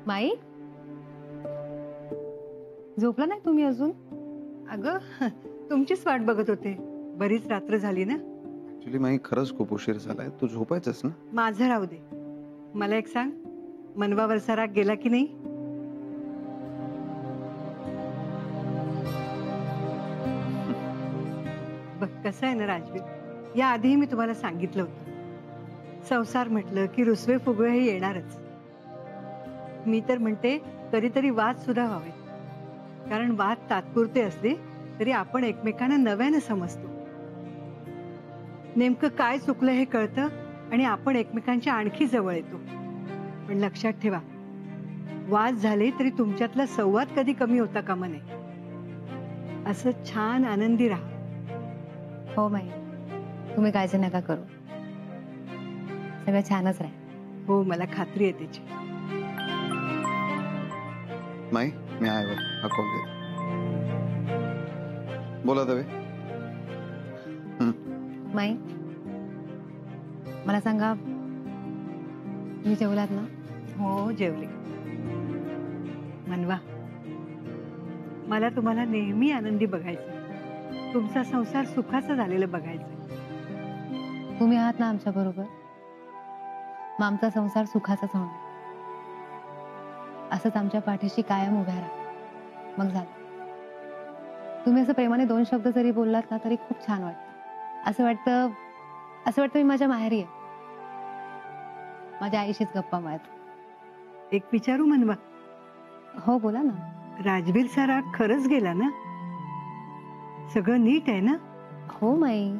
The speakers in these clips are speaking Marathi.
माई, झोपला नाही तुम्ही अजून? अगं तुमचीच वाट बघत होते, बरीच रात्र झाली ना. ऍक्च्युली माई खरंच खूप उशीर झालाय, तू झोपायचंस ना. माझं राहू दे, मला एक सांग, मनवावरचा राग गेला की नाही? बघ कसं आहे ना राजवीर, या आधीही मी तुम्हाला सांगितलं होतं, संसार म्हटलं की रुसवे फुगवे हे येणारच. मी तर म्हणते कधीतरी वाद सुद्धा व्हावे, कारण वाद तात्पुरते असले तरी आपण एकमेकांना नव्याने समजतो. नेमकं काय चुकलं हे कळतं आणि आपण एकमेकांच्या आणखी जवळ येतो. पण लक्षात ठेवा, वाद झाले तरी तुमच्यातला संवाद कधी कमी होता कामा नये. असं छान आनंदी राहा. हो माई, तुम्ही काळजी नका करू, सगळं छानच राहील. हो, मला खात्री आहे त्याची. माई, मी आहे बघ, हा कॉल घे. बोला दवे. माई, मला सांगा, तुम्ही जेवलात ना? हो, जेवले. मनवा, मला तुम्हाला नेहमी आनंदी बघायचं, तुमचा संसार सुखाचा झालेला बघायचं. तुम्ही आहात ना आमच्या बरोबर, मग आमचा संसार सुखाचाच होणार. असंच आमच्या पाठीशी कायम उभ्या राहा, मग झालं. तुम्ही असं प्रेमाने 2 शब्द जरी बोललात ना तरी खूप छान वाटतं. असं वाटतं मी माझ्या माहेरी आहे, माझ्या आईशीच गप्पा मारत. एक विचारू मनवा? हो, बोला ना. राजवीरचा राग खरंच गेला ना? सगळं नीट आहे ना? हो माई,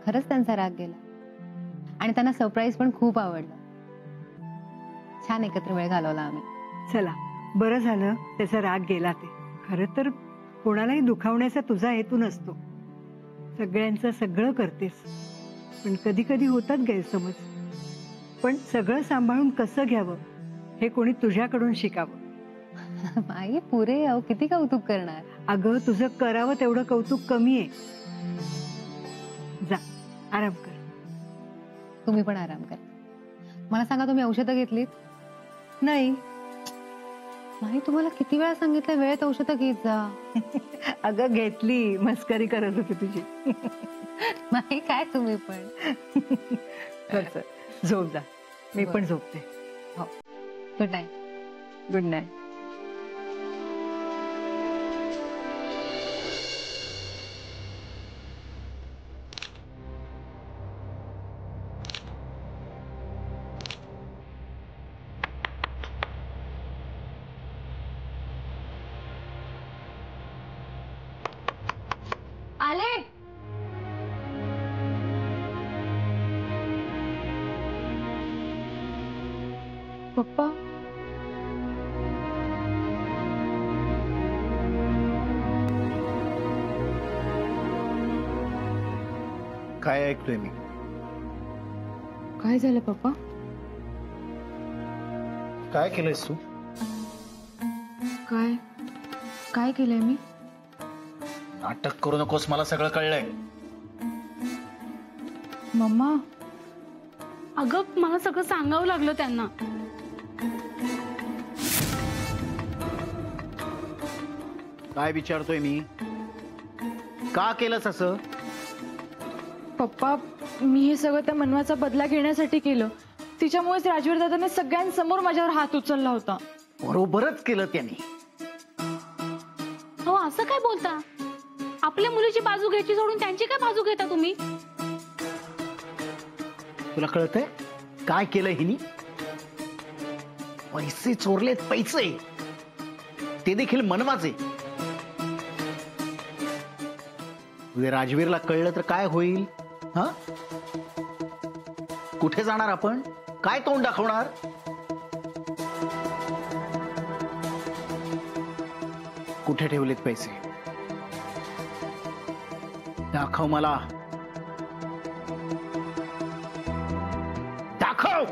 खरंच त्यांचा राग गेला आणि त्यांना सरप्राईज पण खूप आवडलं. छान एकत्र वेळ घालवला आम्ही. चला, बरं झालं त्याचा राग गेला. ते खरं तर कोणालाही दुखावण्याचा तुझा हेतू नसतो, सगळ्यांचं सगळं करतेस, पण कधी कधी होतात गैरसमज. पण सगळं सांभाळून कसं घ्यावं हे कोणी तुझ्याकडून शिकावं. माई, पुरे अहो, किती कौतुक करणार. अगं, तुझं करावं तेवढं कौतुक कमी आहे. जा, आराम कर. तुम्ही पण आराम करा. मला सांगा, तुम्ही औषधं घेतलीत? नाही. माई, तुम्हाला किती वेळा सांगितलं वेळेत औषधं घेत जा. अगं, घेतली, मस्करी करत होती तुझी. माई, काय तुम्ही पण. झोप जा, मी पण झोपते. हो, गुड नाईट. Good night. आले. पप्पा, काय ऐकतोय मी? काय झालं पप्पा? काय केलंयस तू? काय केलंय मी? नाटक करू नकोस, मला सगळं कळलंय. मम्मा, अगं, मला सगळं सांगावं लागलं त्यांना. काय विचारतोय मी? का केलंस असं? पप्पा, मी हे सगळं त्या मनवाचा बदला घेण्यासाठी केलं. तिच्यामुळेच राजवीर दादाने सगळ्यांसमोर माझ्यावर हात उचलला होता. बरोबरच केलं त्यांनी. हो, असं काय बोलता? आपल्या मुलीची बाजू घ्यायची सोडून त्यांची काय बाजू घेता तुम्ही? तुला कळतंय काय केलं हिनी? पैसे चोरलेत, पैसे, ते देखील मनवाचे. उद्या राजवीरला कळलं तर काय होईल? हा, कुठे जाणार आपण? काय तोंड दाखवणार? कुठे ठेवलेत पैसे? दाखव मला, दाखव.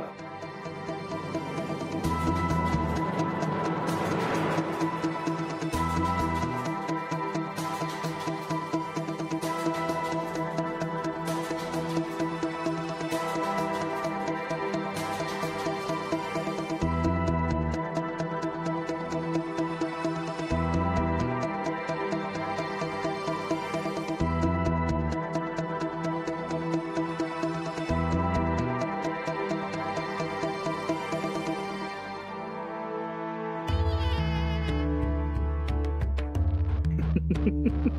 काय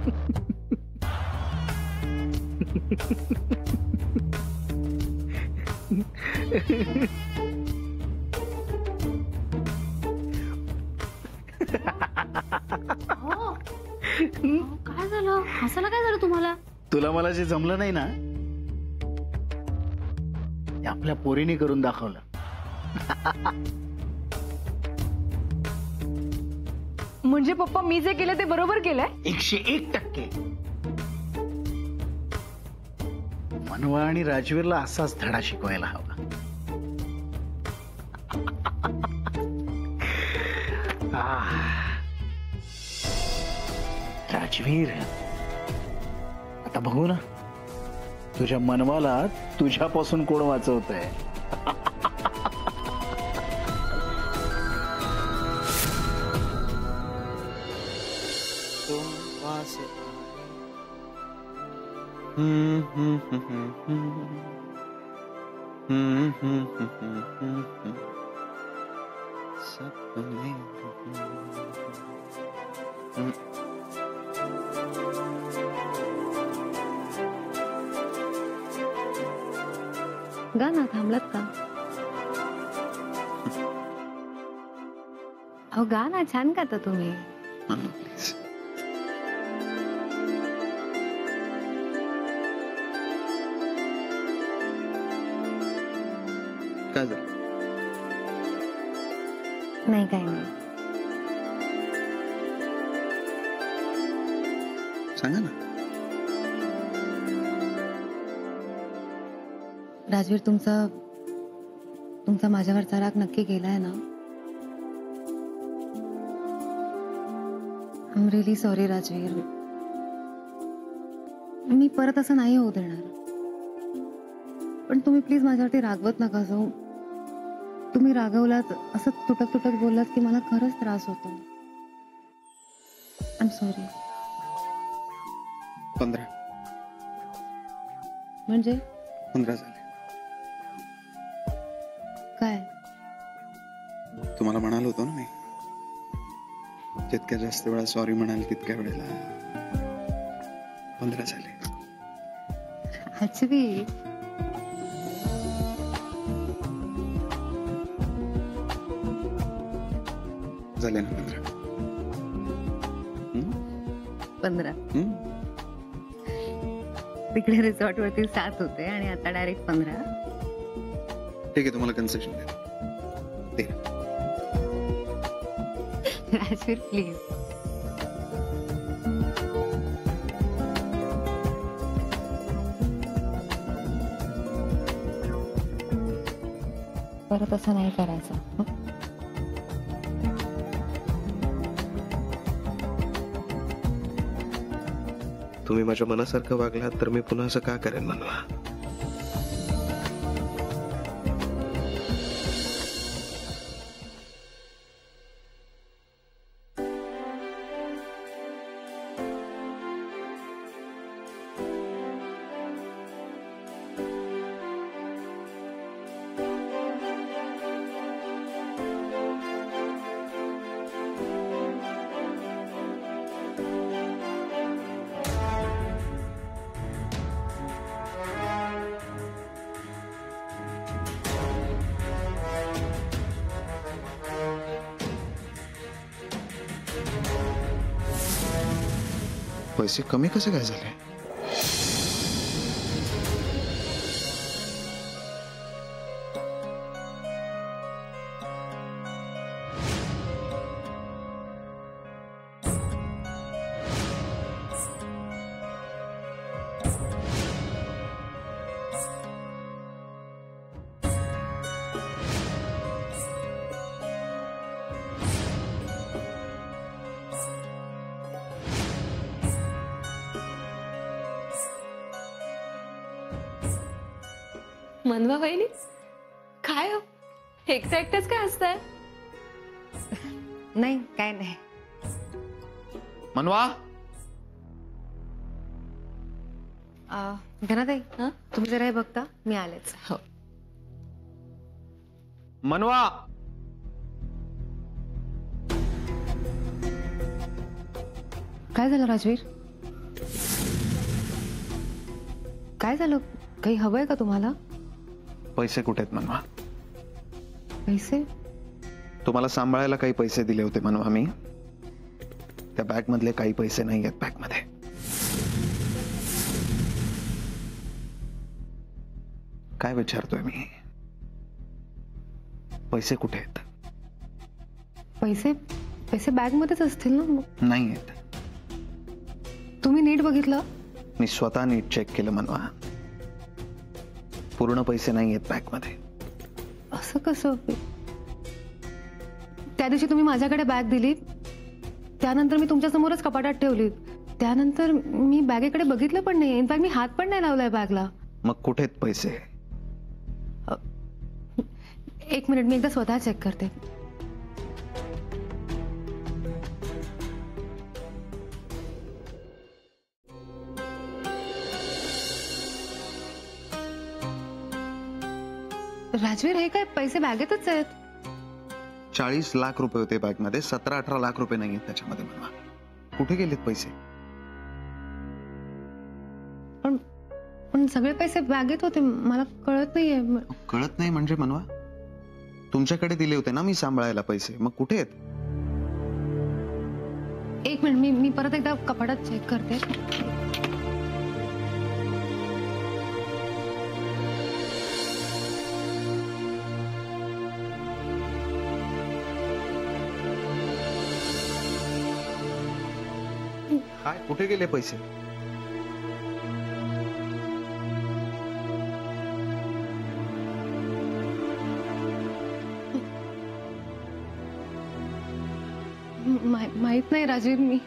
झालं? हसायला काय झालं तुम्हाला? तुला मला जे जमलं नाही ना ते आपल्या पोरीने करून दाखवलं. म्हणजे पप्पा मी जे केलं ते बरोबर केलंय? 101%. मनवा आणि राजवीरला असाच धडा शिकवायला हवा. राजवीर, आता बघू ना तुझ्या मनवाला तुझ्यापासून कोण वाचवतंय. गा ना, थांबलात का? अहो गा ना, छान गाता तुम्ही. प्लीज. काय झालं? नाही, काही नाही. सांगा ना. राजवीर, तुमचा माझ्यावरचा राग नक्की गेलाय ना? I am really sorry Rajveer. मी परत असं नाही होऊ देणार. पण तुम्ही प्लीज माझ्यावरती रागवत नका जाऊ. तुम्ही रागवलात, असं तुटक तुटक बोललात की मला खरंच त्रास होतो. I am sorry. 15 म्हणजे 15 झाले. काय? तुम्हाला म्हणालो होतो ना मी, जितक्या जास्त वेळा सॉरी म्हणाल तितक्या वेळेला 15 झाले. राजवीर, झाले ना 15. 15. तिकडे रिसॉर्ट वरती 7 होते आणि आता डायरेक्ट 15. ठीक आहे, तुम्हाला कन्सेशन दे. राजवीर प्लीज. परत असं नाही करायचं. हं? तुम्ही माझ्या मनासारखं वागलात तर मी पुन्हा असं का करेन मनवा? पैसे कमी कसे काय झाले? मनवा वहिनी, काय हो एकटं एकटंच काय हसताय? नाही, काय नाही. मनवा, घनाताई, हं? तुम्ही जरा हे बघता, मी आलेच. हो. मनवा. काय झालं राजवीर? काय झालं? काही हवंय का तुम्हाला? पैसे कुठे आहेत मनवा? पैसे? तुम्हाला सांभाळायला काही पैसे दिले होते मनवा मी. त्या बॅग मधले काही पैसे नाही आहेत बॅग मध्ये. काय विचारतोय मी? पैसे कुठे आहेत? पैसे पैसे बॅग मध्येच असतील ना. नाही आहेत. तुम्ही नीट बघितलं? मी स्वतः नीट चेक केलं मनवा. पूर्ण पैसे नाही आहेत बॅग मध्ये. असं कसं? त्या दिवशी तुम्ही माझ्याकडे बॅग दिली, त्यानंतर मी तुमच्या समोरच कपाटात ठेवली. त्यानंतर मी बॅगेकडे बघितलं पण नाही. इनफॅक्ट मी हात पण नाही लावलाय बॅगला. मग कुठे आहेत पैसे? एक मिनिट, मी एकदा स्वतः चेक करते. राजवीर, हे काय पैसे बॅगेतच आहेत? 40 लाख रुपये होते बॅग मध्ये. 17-18 लाख रुपये नाही आहेत त्याच्यामध्ये मनवा. कुठे गेलेत पैसे? पण सगळे पैसे बॅगेत होते. मला कळत नाहीये. कळत नाही म्हणजे मनवा? तुमच्याकडे दिले होते ना मी सांभाळायला पैसे. मग कुठे आहेत? एक मिनिट, मी परत एकदा कपाटात चेक करते. काय कुठे गेले पैसे? माहित नाही राजीव. मी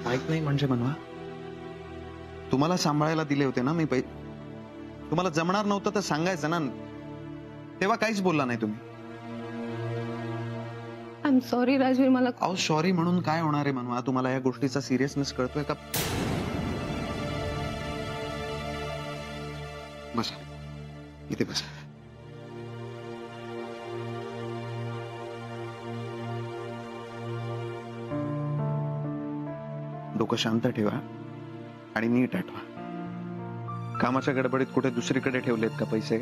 माहित नाही म्हणजे मनवा? तुम्हाला सांभाळायला दिले होते ना मी तुम्हाला जमणार नव्हतं तर सांगायचं ना. तेव्हा काहीच बोलला नाही तुम्ही. I am sorry Rajveer. मला अहो सॉरी म्हणून काय होणार आहे मनवा? तुम्हाला या गोष्टीचा सिरियसनेस कळतोय का? बसा इथे बसा. डोकं शांत ठेवा आणि नीट आठवा. कामाच्या गडबडीत कुठे दुसरीकडे ठेवलेत का पैसे?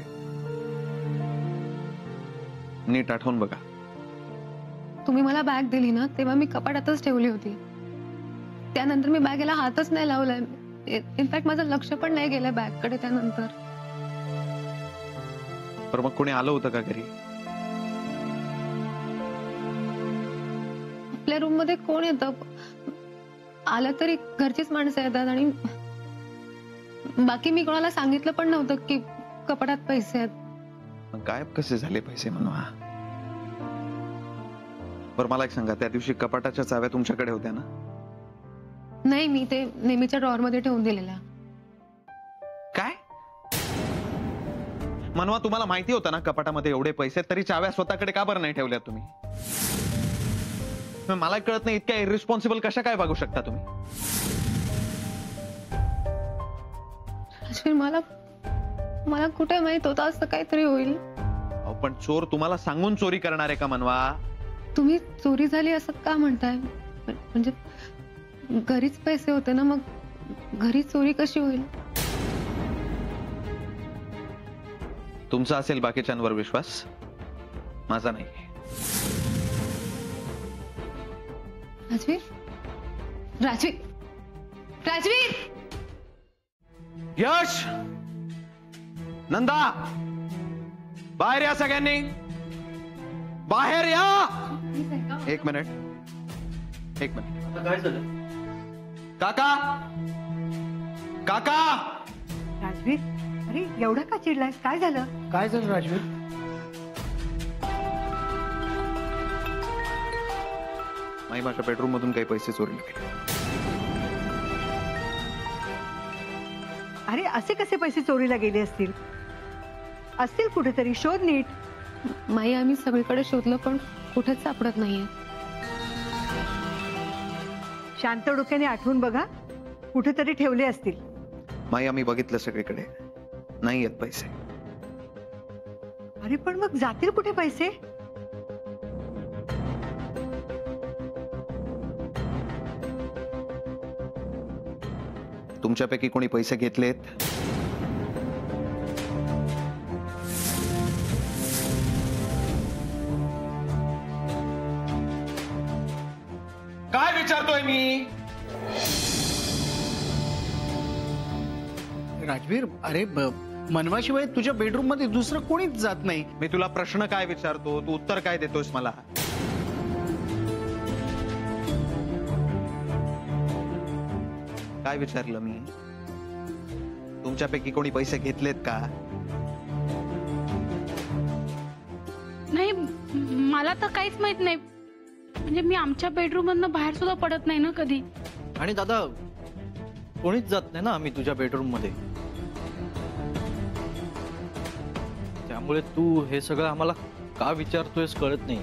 नीट आठवून बघा. तुम्ही मला बॅग दिली ना, तेव्हा मी कपाटातच ठेवली होती. त्यानंतर मी बॅगेला हातच नाही लावलाय. इनफॅक्ट माझं लक्ष पण नाही गेलं बॅगकडे त्यानंतर. तर मग कोणी आलं होतं का घरी? आपल्या रूम मध्ये कोण येतं? आलं तरी घरचीच माणसं येतात. आणि बाकी मी कोणाला सांगितलं पण नव्हतं की कपाटात पैसे आहेत. मग गायब कसे झाले पैसे मनवा? बरं मला एक सांगा, त्या दिवशी कपाटाच्या चाव्या तुमच्याकडे होत्या ना? नाही, मी ते नेहमीच्या ड्रॉअर मध्ये ठेवून दिलेल्या. काय मनवा? तुम्हाला माहिती होतं ना कपाटामध्ये एवढे पैसे, तरी चाव्या स्वतःकडे का बरं नाही ठेवल्या तुम्ही? मला कळत नाही, इतक्या इरिस्पॉन्सिबल कशा काय वागू शकता तुम्ही? राजवीर, मला कुठे माहित होतं असं काहीतरी होईल. पण चोर तुम्हाला सांगून चोरी करणार आहे का मनवा? तुम्ही चोरी झाली असं का म्हणताय? म्हणजे घरीच पैसे होते ना, मग घरी चोरी कशी होईल? तुमचा असेल बाकीच्यांवर विश्वास, माझा नाही. राजवीर, राजवीर, राजवीर! यश, नंदा, बाहेर या सगळ्यांनी. बाहेर या. एक मिनिट. काय झालं? काका, काका! राजवीर, अरे एवढा का चिडलायस? काय झालं? काय झालं राजवीर? माई माझ्या बेडरूम मधून काही पैसे चोरीला गेले. अरे असे कसे पैसे चोरीला गेले असतील? असतील कुठेतरी, शोध नीट. माई, आम्ही सगळीकडे शोधलं पण कुठेच सापडत नाहीये. शांत डोक्याने आठवून बघा, कुठेतरी ठेवले असतील. माई आम्ही बघितलं सगळीकडे, नाही आहेत पैसे. अरे पण मग जातील कुठे पैसे? तुमच्यापैकी कोणी पैसे घेतलेत? काय विचारतोय मी? राजवीर, अरे मनवाशिवाय तुझ्या बेडरूम मध्ये दुसरं कोणीच जात नाही. मी तुला प्रश्न काय विचारतो, तू उत्तर काय देतोयस मला? काय विचारलं मी? तुमच्यापैकी कोणी पैसे घेतलेत का? नाही, मला तर काहीच माहित नाही. म्हणजे मी आमच्या बेडरूम मधनं बाहेर सुद्धा पडत नाही ना कधी. आणि दादा, कोणीच जात नाही ना आम्ही तुझ्या बेडरूम मध्ये. त्यामुळे तू हे सगळं आम्हाला का विचारतोयस कळत नाही.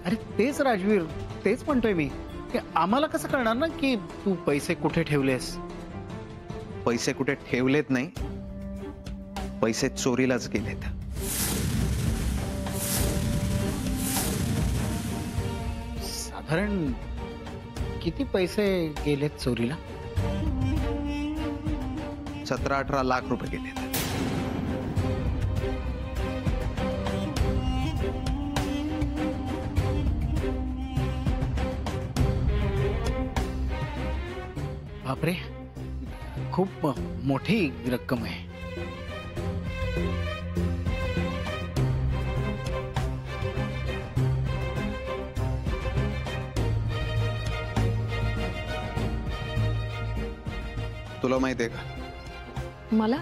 अरे तेच राजवीर, तेच म्हणतोय मी की आम्हाला कसं कळणार ना की तू पैसे कुठे ठेवलेस. पैसे कुठे ठेवलेत नाही, पैसे चोरीलाच गेलेत. साधारण किती पैसे गेलेत चोरीला? 17-18 लाख रुपये गेलेत. बापरे, खूप मोठी रक्कम आहे. तुला माहितीये का? मला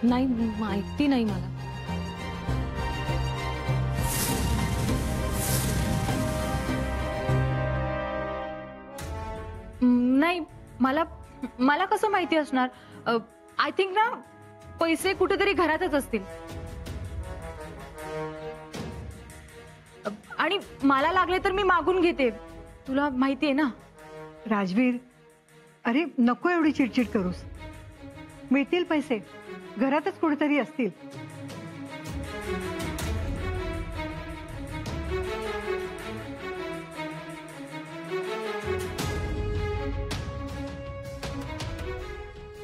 नाही माहिती, नाही मला. नाही, मला मला कसं माहिती असणार. आय थिंक ना पैसे कुठेतरी घरातच असतील. आणि मला लागले तर मी मागून घेते, तुला माहिती आहे ना. राजवीर, अरे नको एवढी चिडचिड करूस. मिळतील पैसे, घरातच कुठेतरी असतील.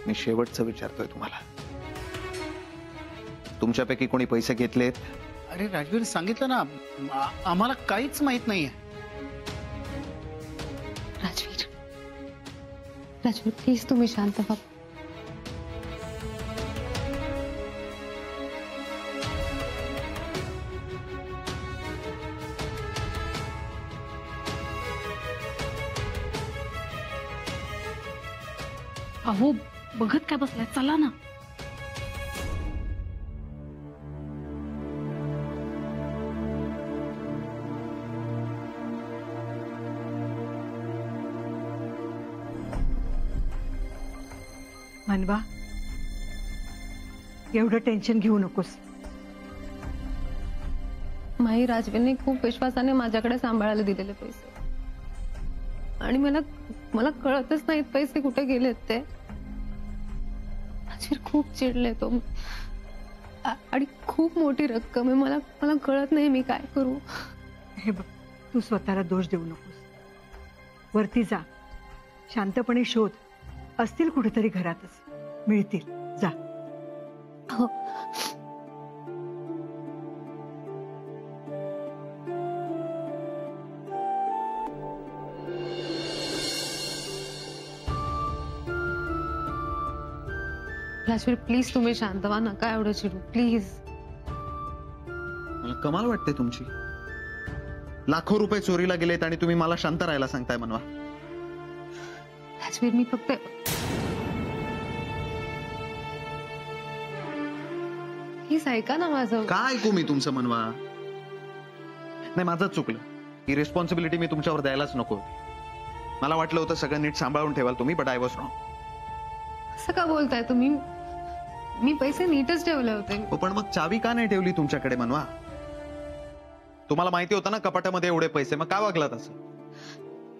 मी शेवटचं विचारतोय तुम्हाला, तुमच्यापैकी कोणी पैसे घेतलेत? अरे राजवीर, सांगितलं ना आम्हाला काहीच माहित नाहीये. राजवीर, राजवीर प्लीज तुम्ही शांत व्हा. अहो, बघत काय बसलाय, चला ना. मनवा, एवढं टेन्शन घेऊ नकोस. माई, राजवीरने खूप विश्वासाने माझ्याकडे सांभाळायला दिलेले पैसे, आणि मला कळतच नाहीत पैसे कुठे गेलेत ते. राजवीर खूप चिडले तो, आणि खूप मोठी रक्कम आहे. मला कळत नाही मी काय करू. हे बघ, तू स्वतःला दोष देऊ नकोस. वरती जा, शांतपणे शोध. असतील कुठेतरी घरातच, मिळतील. जा. हो. राजवीर प्लीज तुम्ही शांत व्हा, नका एवढं चिडू प्लीज. मला कमाल वाटते तुमची. लाखो रुपये चोरीला गेलेत आणि तुम्ही मला शांत राहायला सांगताय मनवा. राजवीर, मी फक्त प्लीज ऐका ना माझं. काय ऐकू मी तुमचं मनवा? नाही, माझंच चुकलं. ही रिस्पॉन्सिबिलिटी मी तुमच्यावर द्यायलाच नको. मला वाटलं होतं सगळं नीट सांभाळून ठेवाल तुम्ही, बट आय वॉज रॉंग. असं का बोलताय तुम्ही? मी पैसे नीटच ठेवले होते. हो, पण मग चावी का नाही ठेवली तुमच्याकडे मनवा? तुम्हाला माहिती होतं ना कपाटामध्ये एवढे पैसे, मग का वागला तसं?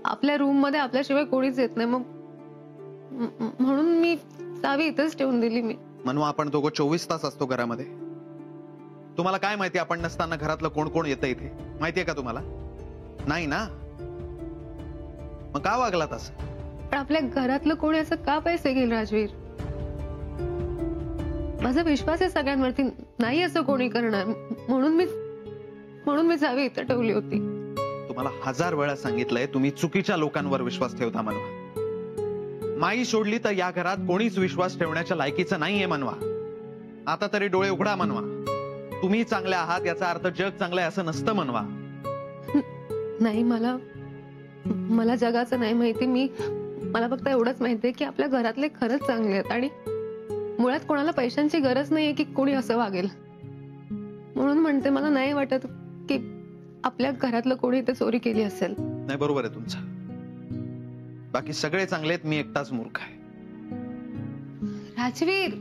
आपल्या रूम मध्ये आपल्याशिवाय कोणीच येत नाही, मग म्हणून मी चावी इथेच ठेवून दिली. मी मनवा, आपण दोघं 24 तास असतो घरामध्ये. तुम्हाला काय माहिती आपण नसताना घरातलं कोण कोण येतं इथे? माहितीये का तुम्हाला? नाही ना, मग का वागला तसं? पण आपल्या घरातलं कोणी असं का पैसे घेईल राजवीर? माझा विश्वास आहे सगळ्यांवरती, नाही असं कोणी करणार. म्हणून मी जावी इथं ठेवली होती. तुम्हाला 1000 वेळा सांगितलंय, तुम्ही चुकीच्या लोकांवर विश्वास ठेवता मनवा. माई सोडली तर या घरात कोणीच विश्वास ठेवण्याच्या लायकीचं नाहीये मनवा. आता तरी डोळे उघडा मनवा. तुम्ही चांगले आहात याचा अर्थ जग चांगलं आहे असं नसतं मनवा. नाही, मला जगाचं नाही माहिती. मला फक्त एवढंच माहितीये की आपल्या घरातले खरंच चांगले आहेत आणि मुळात कोणाला पैशांची गरज नाहीये की कोणी असं वागेल. म्हणून म्हणते, मला नाही वाटत की आपल्या घरातलं कोणी ते चोरी केली असेल. नाही, बरोबर आहे तुमचं. बाकी सगळे चांगले आहेत, मी एकटाच मूर्ख आहे. राजवीर,